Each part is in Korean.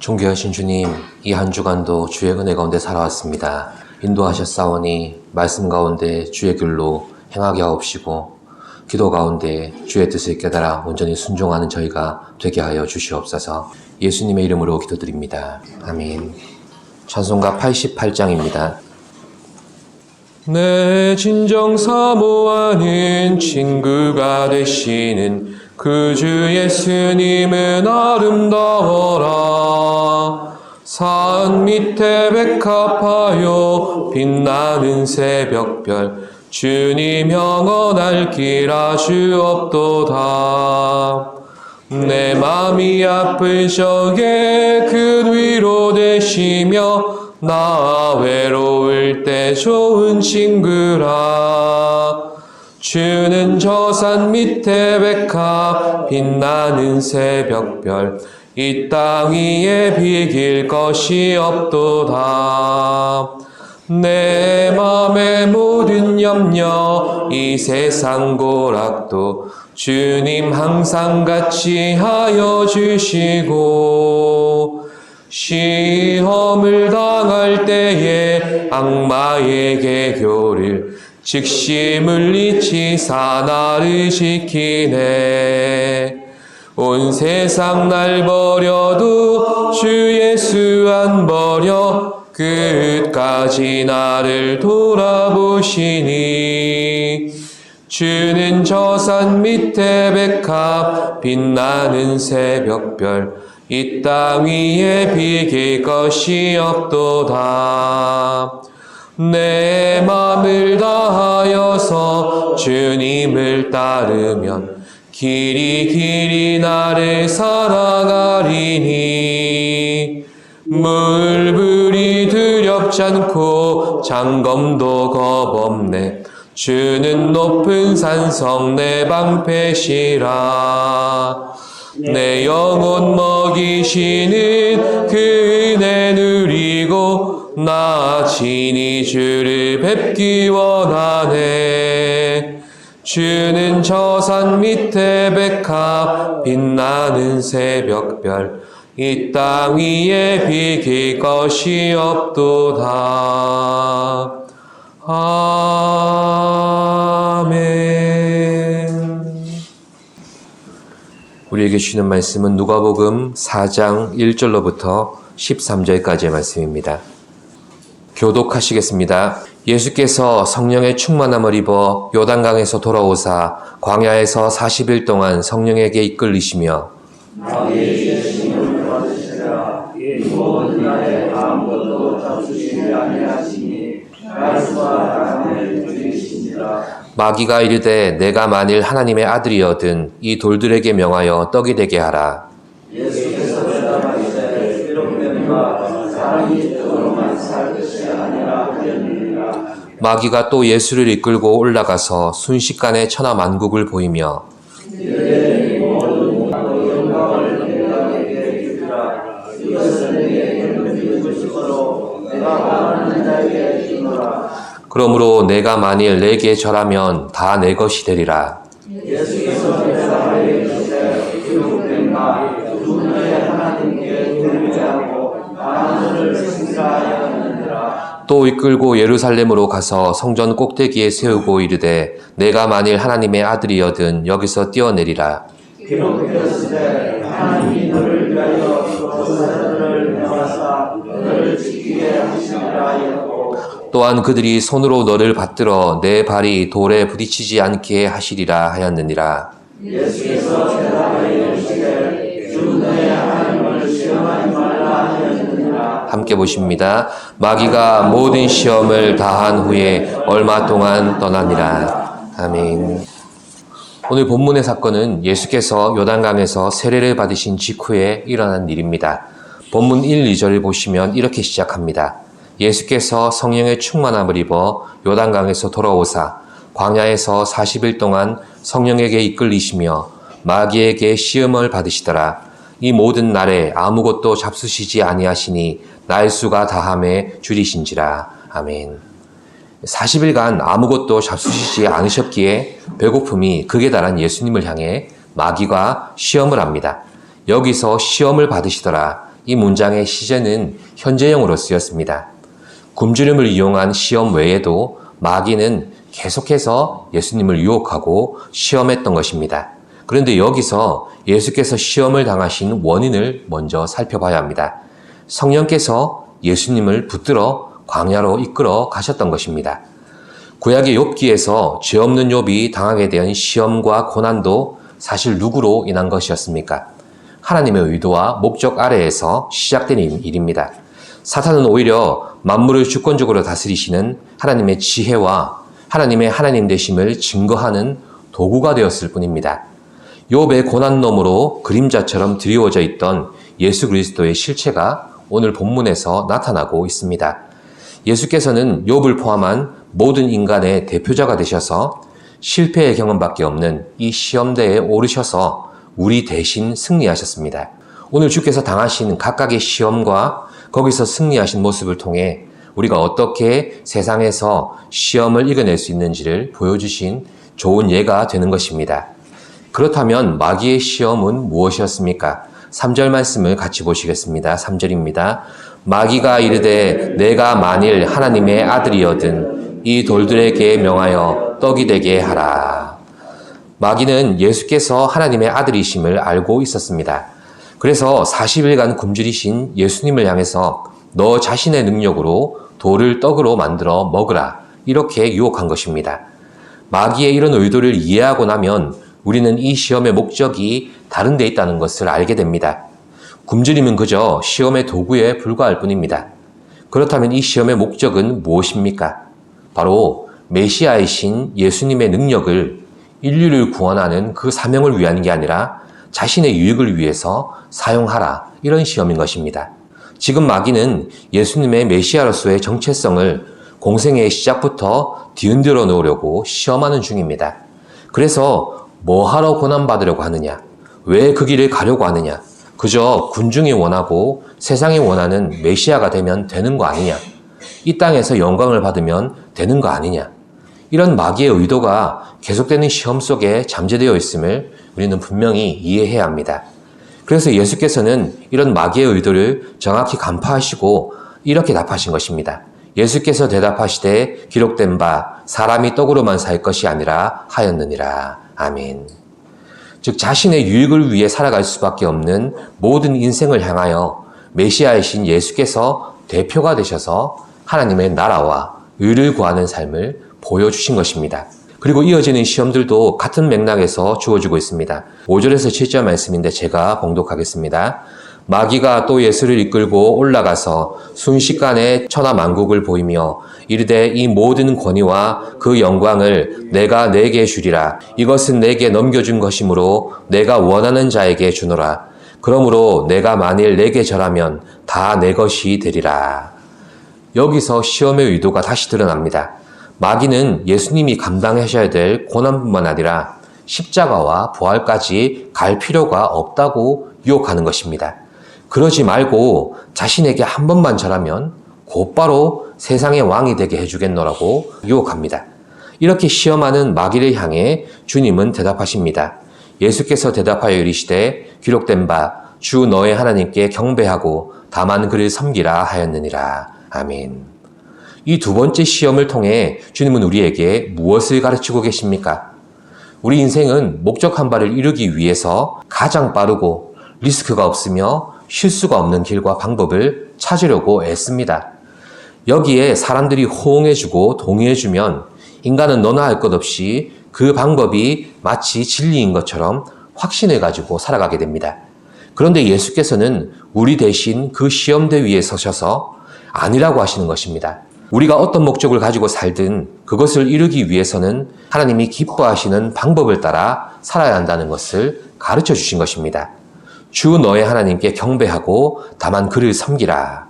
존귀하신 주님, 이 한 주간도 주의 은혜 가운데 살아왔습니다. 인도하셨사오니 말씀 가운데 주의 길로 행하게 하옵시고 기도 가운데 주의 뜻을 깨달아 온전히 순종하는 저희가 되게 하여 주시옵소서. 예수님의 이름으로 기도드립니다. 아멘. 찬송가 88장입니다. 내 진정 사모하는 친구가 되시는 그 주 예수님은 아름다워라. 산 밑에 백합하여 빛나는 새벽별 주님 영원할 길 아주 없도다. 내 맘이 아플 적에 그 위로 되시며 나 외로울 때 좋은 친구라. 주는 저 산 밑에 백합 빛나는 새벽별 이 땅 위에 비길 것이 없도다. 내 맘의 모든 염려 이 세상 고락도 주님 항상 같이 하여 주시고 시험을 당할 때에 악마에게 교를 즉시 물리치사 나를 지키네. 온 세상 날 버려도 주 예수 안 버려 끝까지 나를 돌아보시니. 주는 저 산 밑에 백합 빛나는 새벽별 이 땅 위에 비길 것이 없도다. 내 맘을 다하여서 주님을 따르면 길이 나를 살아가리니. 물불이 두렵지 않고 장검도 겁없네. 주는 높은 산성 내 방패시라. 내 영혼 먹이시는 그 은혜 누리고 나 친히 주를 뵙기 원하네. 주는 저 산 밑에 백합 빛나는 새벽별 이 땅 위에 비길 것이 없도다. 아멘. 우리에게 주시는 말씀은 누가복음 4장 1절로부터 13절까지의 말씀입니다. 교독하시겠습니다. 예수께서 성령의 충만함을 입어 요단강에서 돌아오사 광야에서 40일 동안 성령에게 이끌리시며 모든 날에 아무것도 잡수시지 아니하시니 말씀과 담을 드리시니라. 마귀가 이르되 내가 만일 하나님의 아들이어든 이 돌들에게 명하여 떡이 되게 하라. 예수께서 대답하시되 이렇게니와 사람이 떡으로만 살 것이 아니라 하려니라. 마귀가 또 예수를 이끌고 올라가서 순식간에 천하 만국을 보이며 그러므로 내가 만일 내게 절하면 다 내 것이 되리라. 예수께서 대답하여 이르시되 기록된바 누구의 하나님께 경배하고 하늘을 승사하였느니라. 또 이끌고 예루살렘으로 가서 성전 꼭대기에 세우고 이르되 내가 만일 하나님의 아들이여든 여기서 뛰어내리라. 기록되었으되 하나님이 너를 위하여 조사들을 명하사 너를 지키게 하시리라 하였고 또한 그들이 손으로 너를 받들어 내 발이 돌에 부딪히지 않게 하시리라 하였느니라. 예수께서 대답하여 이르시되 주 너의 하나님을 시험하지 말라 하였느니라. 함께 보십니다. 마귀가 모든 시험을 다한 후에 얼마 동안 떠나니라. 아멘. 오늘 본문의 사건은 예수께서 요단강에서 세례를 받으신 직후에 일어난 일입니다. 본문 1, 2절을 보시면 이렇게 시작합니다. 예수께서 성령의 충만함을 입어 요단강에서 돌아오사 광야에서 40일 동안 성령에게 이끌리시며 마귀에게 시험을 받으시더라. 이 모든 날에 아무것도 잡수시지 아니하시니 날수가 다함에 줄이신지라. 아멘. 40일간 아무것도 잡수시지 않으셨기에 배고픔이 극에 달한 예수님을 향해 마귀가 시험을 합니다. 여기서 시험을 받으시더라. 이 문장의 시제는 현재형으로 쓰였습니다. 굶주림을 이용한 시험 외에도 마귀는 계속해서 예수님을 유혹하고 시험했던 것입니다. 그런데 여기서 예수께서 시험을 당하신 원인을 먼저 살펴봐야 합니다. 성령께서 예수님을 붙들어 광야로 이끌어 가셨던 것입니다. 구약의 욥기에서 죄 없는 욥이 당하게 된 시험과 고난도 사실 누구로 인한 것이었습니까? 하나님의 의도와 목적 아래에서 시작된 일입니다. 사탄은 오히려 만물을 주권적으로 다스리시는 하나님의 지혜와 하나님의 하나님 되심을 증거하는 도구가 되었을 뿐입니다. 욥의 고난놈으로 그림자처럼 드리워져 있던 예수 그리스도의 실체가 오늘 본문에서 나타나고 있습니다. 예수께서는 욥을 포함한 모든 인간의 대표자가 되셔서 실패의 경험밖에 없는 이 시험대에 오르셔서 우리 대신 승리하셨습니다. 오늘 주께서 당하신 각각의 시험과 거기서 승리하신 모습을 통해 우리가 어떻게 세상에서 시험을 이겨낼 수 있는지를 보여주신 좋은 예가 되는 것입니다. 그렇다면 마귀의 시험은 무엇이었습니까? 3절 말씀을 같이 보시겠습니다. 3절입니다. 마귀가 이르되 내가 만일 하나님의 아들이거든 이 돌들에게 명하여 떡이 되게 하라. 마귀는 예수께서 하나님의 아들이심을 알고 있었습니다. 그래서 40일간 굶주리신 예수님을 향해서 너 자신의 능력으로 돌을 떡으로 만들어 먹으라 이렇게 유혹한 것입니다. 마귀의 이런 의도를 이해하고 나면 우리는 이 시험의 목적이 다른 데 있다는 것을 알게 됩니다. 굶주림은 그저 시험의 도구에 불과할 뿐입니다. 그렇다면 이 시험의 목적은 무엇입니까? 바로 메시아이신 예수님의 능력을 인류를 구원하는 그 사명을 위한 게 아니라 자신의 유익을 위해서 사용하라 이런 시험인 것입니다. 지금 마귀는 예수님의 메시아로서의 정체성을 공생의 시작부터 뒤흔들어 놓으려고 시험하는 중입니다. 그래서 뭐하러 고난받으려고 하느냐? 왜 그 길을 가려고 하느냐? 그저 군중이 원하고 세상이 원하는 메시아가 되면 되는 거 아니냐? 이 땅에서 영광을 받으면 되는 거 아니냐? 이런 마귀의 의도가 계속되는 시험 속에 잠재되어 있음을 우리는 분명히 이해해야 합니다. 그래서 예수께서는 이런 마귀의 의도를 정확히 간파하시고 이렇게 답하신 것입니다. 예수께서 대답하시되 기록된 바 사람이 떡으로만 살 것이 아니라 하였느니라. 아멘. 즉 자신의 유익을 위해 살아갈 수밖에 없는 모든 인생을 향하여 메시아이신 예수께서 대표가 되셔서 하나님의 나라와 의를 구하는 삶을 보여주신 것입니다. 그리고 이어지는 시험들도 같은 맥락에서 주어지고 있습니다. 5절에서 7절 말씀인데 제가 봉독하겠습니다. 마귀가 또 예수를 이끌고 올라가서 순식간에 천하만국을 보이며 이르되 이 모든 권위와 그 영광을 내가 네게 주리라. 이것은 내게 넘겨준 것이므로 내가 원하는 자에게 주노라. 그러므로 내가 만일 내게 절하면 다 내 것이 되리라. 여기서 시험의 의도가 다시 드러납니다. 마귀는 예수님이 감당하셔야 될 고난뿐만 아니라 십자가와 부활까지 갈 필요가 없다고 유혹하는 것입니다. 그러지 말고 자신에게 한 번만 절하면 곧바로 세상의 왕이 되게 해주겠노라고 유혹합니다. 이렇게 시험하는 마귀를 향해 주님은 대답하십니다. 예수께서 대답하여 이르시되 기록된 바 주 너의 하나님께 경배하고 다만 그를 섬기라 하였느니라. 아멘. 이 두 번째 시험을 통해 주님은 우리에게 무엇을 가르치고 계십니까? 우리 인생은 목적한 바를 이루기 위해서 가장 빠르고 리스크가 없으며 실수가 없는 길과 방법을 찾으려고 애씁니다. 여기에 사람들이 호응해주고 동의해주면 인간은 너나 할 것 없이 그 방법이 마치 진리인 것처럼 확신을 가지고 살아가게 됩니다. 그런데 예수께서는 우리 대신 그 시험대 위에 서셔서 아니라고 하시는 것입니다. 우리가 어떤 목적을 가지고 살든 그것을 이루기 위해서는 하나님이 기뻐하시는 방법을 따라 살아야 한다는 것을 가르쳐 주신 것입니다. 주 너의 하나님께 경배하고 다만 그를 섬기라.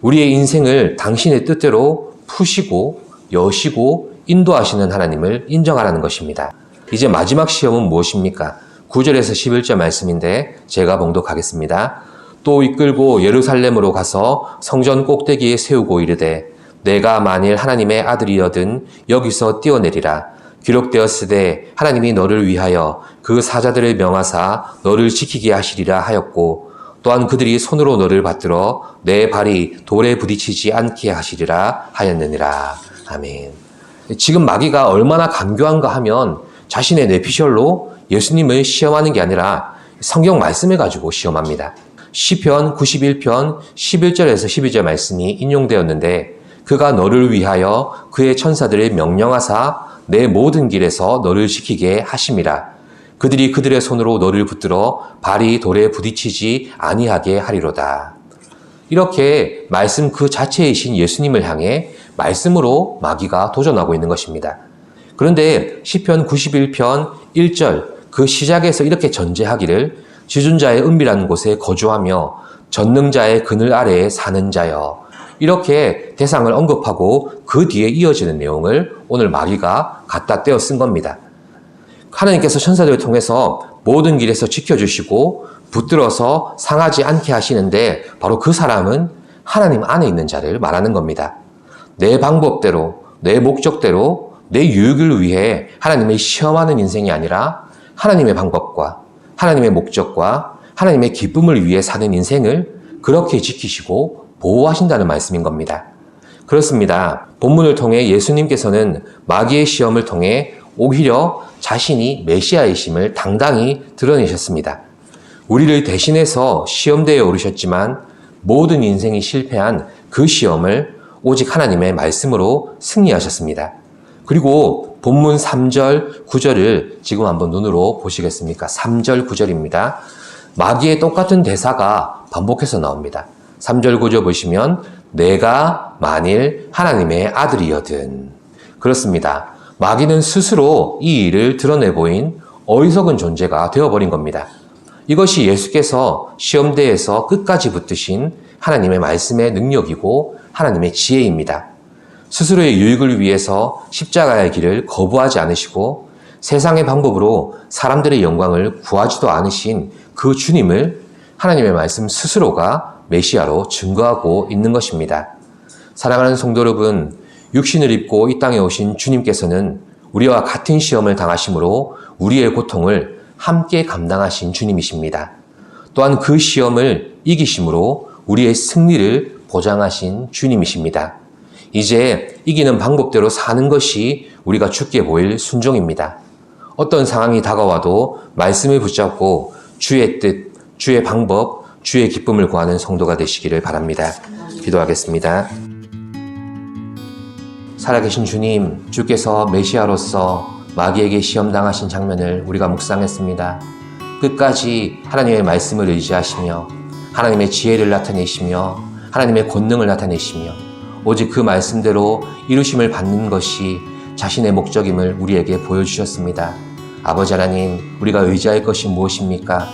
우리의 인생을 당신의 뜻대로 푸시고 여시고 인도하시는 하나님을 인정하라는 것입니다. 이제 마지막 시험은 무엇입니까? 9절에서 11절 말씀인데 제가 봉독하겠습니다. 또 이끌고 예루살렘으로 가서 성전 꼭대기에 세우고 이르되 내가 만일 하나님의 아들이거든 여기서 뛰어내리라. 기록되었으되 하나님이 너를 위하여 그 사자들을 명하사 너를 지키게 하시리라 하였고 또한 그들이 손으로 너를 받들어 내 발이 돌에 부딪히지 않게 하시리라 하였느니라. 아멘. 지금 마귀가 얼마나 간교한가 하면 자신의 뇌피셜로 예수님을 시험하는 게 아니라 성경 말씀을 가지고 시험합니다. 시편 91편 11절에서 12절 말씀이 인용되었는데 그가 너를 위하여 그의 천사들을 명령하사 내 모든 길에서 너를 지키게 하심이라. 그들이 그들의 손으로 너를 붙들어 발이 돌에 부딪히지 아니하게 하리로다. 이렇게 말씀 그 자체이신 예수님을 향해 말씀으로 마귀가 도전하고 있는 것입니다. 그런데 시편 91편 1절 그 시작에서 이렇게 전제하기를 지존자의 은밀한 곳에 거주하며 전능자의 그늘 아래에 사는 자여, 이렇게 대상을 언급하고 그 뒤에 이어지는 내용을 오늘 마귀가 갖다 떼어 쓴 겁니다. 하나님께서 천사들을 통해서 모든 길에서 지켜주시고 붙들어서 상하지 않게 하시는데 바로 그 사람은 하나님 안에 있는 자를 말하는 겁니다. 내 방법대로, 내 목적대로, 내 유익을 위해 하나님을 시험하는 인생이 아니라 하나님의 방법과 하나님의 목적과 하나님의 기쁨을 위해 사는 인생을 그렇게 지키시고 보호하신다는 말씀인 겁니다. 그렇습니다. 본문을 통해 예수님께서는 마귀의 시험을 통해 오히려 자신이 메시아이심을 당당히 드러내셨습니다. 우리를 대신해서 시험대에 오르셨지만 모든 인생이 실패한 그 시험을 오직 하나님의 말씀으로 승리하셨습니다. 그리고 본문 3절, 9절을 지금 한번 눈으로 보시겠습니까? 3절, 9절입니다. 마귀의 똑같은 대사가 반복해서 나옵니다. 3절, 9절 보시면 내가 만일 하나님의 아들이여든. 그렇습니다. 마귀는 스스로 이 일을 드러내 보인 어리석은 존재가 되어버린 겁니다. 이것이 예수께서 시험대에서 끝까지 붙드신 하나님의 말씀의 능력이고 하나님의 지혜입니다. 스스로의 유익을 위해서 십자가의 길을 거부하지 않으시고 세상의 방법으로 사람들의 영광을 구하지도 않으신 그 주님을 하나님의 말씀 스스로가 메시아로 증거하고 있는 것입니다. 사랑하는 성도 여러분, 육신을 입고 이 땅에 오신 주님께서는 우리와 같은 시험을 당하심으로 우리의 고통을 함께 감당하신 주님이십니다. 또한 그 시험을 이기심으로 우리의 승리를 보장하신 주님이십니다. 이제 이기는 방법대로 사는 것이 우리가 주께 보일 순종입니다. 어떤 상황이 다가와도 말씀을 붙잡고 주의 뜻, 주의 방법, 주의 기쁨을 구하는 성도가 되시기를 바랍니다. 기도하겠습니다. 살아계신 주님, 주께서 메시아로서 마귀에게 시험당하신 장면을 우리가 묵상했습니다. 끝까지 하나님의 말씀을 의지하시며 하나님의 지혜를 나타내시며 하나님의 권능을 나타내시며 오직 그 말씀대로 이루심을 받는 것이 자신의 목적임을 우리에게 보여주셨습니다. 아버지 하나님, 우리가 의지할 것이 무엇입니까?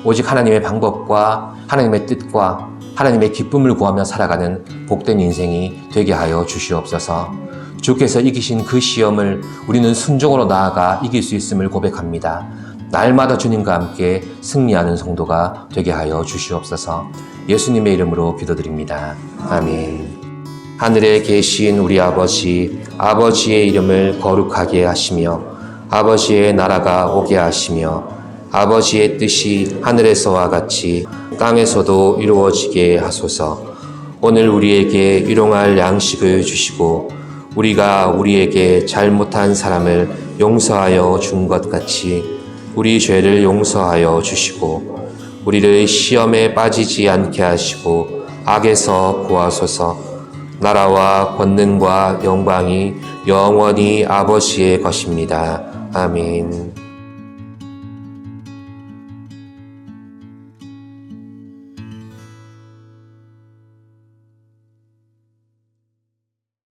오직 하나님의 방법과 하나님의 뜻과 하나님의 기쁨을 구하며 살아가는 복된 인생이 되게 하여 주시옵소서. 주께서 이기신 그 시험을 우리는 순종으로 나아가 이길 수 있음을 고백합니다. 날마다 주님과 함께 승리하는 성도가 되게 하여 주시옵소서. 예수님의 이름으로 기도드립니다. 아멘. 하늘에 계신 우리 아버지, 아버지의 이름을 거룩하게 하시며 아버지의 나라가 오게 하시며 아버지의 뜻이 하늘에서와 같이 땅에서도 이루어지게 하소서. 오늘 우리에게 일용할 양식을 주시고 우리가 우리에게 잘못한 사람을 용서하여 준 것 같이 우리 죄를 용서하여 주시고 우리를 시험에 빠지지 않게 하시고 악에서 구하소서. 나라와 권능과 영광이 영원히 아버지의 것입니다. 아멘.